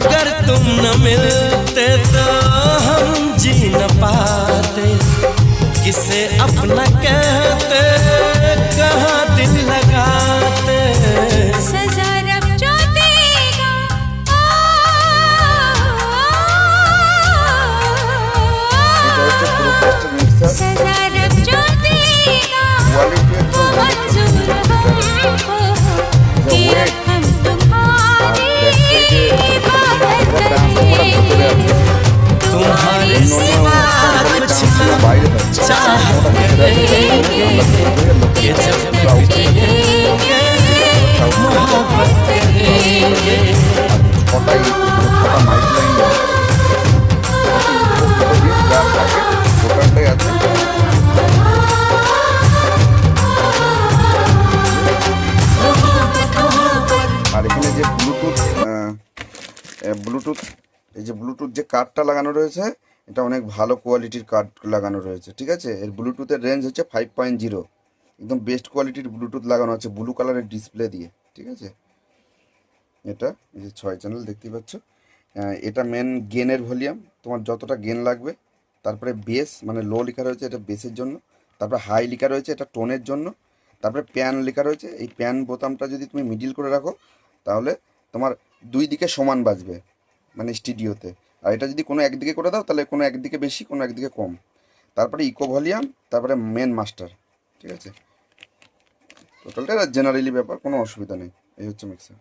अगर तुम न मिलते तो हम जी न पाते, किसे अपना कहते कहाँ दिल लगाते। सजा रब जो देगा सजा रब जो देगा वो मंजूर हमको कि अब हम तुम्हारी इबादत करेंगे। तुम्हारे सिवा कुछ न चाह करेंगे, ये जब तक जिएंगे मोहब्बत करेंगे। আর এখানে যে ব্লুটুথ এই যে ব্লুটুথ যে কার্ডটা লাগানো রয়েছে, এটা অনেক ভালো কোয়ালিটির কার্ড লাগানো রয়েছে, ঠিক আছে। এর ব্লুটুথের রেঞ্জ হচ্ছে 5.0, একদম বেস্ট কোয়ালিটির ব্লুটুথ লাগানো আছে ব্লু কালারের ডিসপ্লে দিয়ে, ঠিক আছে। এটা এই যে 6 চ্যানেল দেখতে পাচ্ছ। এটা মেন গেনের ভলিউম, তোমার যতটা গেন লাগবে। তারপরে বেস মানে লো লেখা রয়েছে, এটা বেসের জন্য। তারপরে হাই লেখা রয়েছে, এটা টোনের জন্য। তারপরে প্যান লেখা রয়েছে, এই প্যান বোতামটা যদি তুমি মিডিল করে রাখো তাহলে তোমার দুই দিকে সমান বাজবে মানে স্টুডিওতে। আর এটা যদি কোনো একদিকে করে দাও তাহলে কোনো একদিকে বেশি কোনো একদিকে কম। তারপরে ইকো ভলিউম, তারপরে মেন মাস্টার, ঠিক আছে। টোটালটা জেনারেলি ব্যাপার, কোনো অসুবিধা নেই। এই হচ্ছে মিক্সার।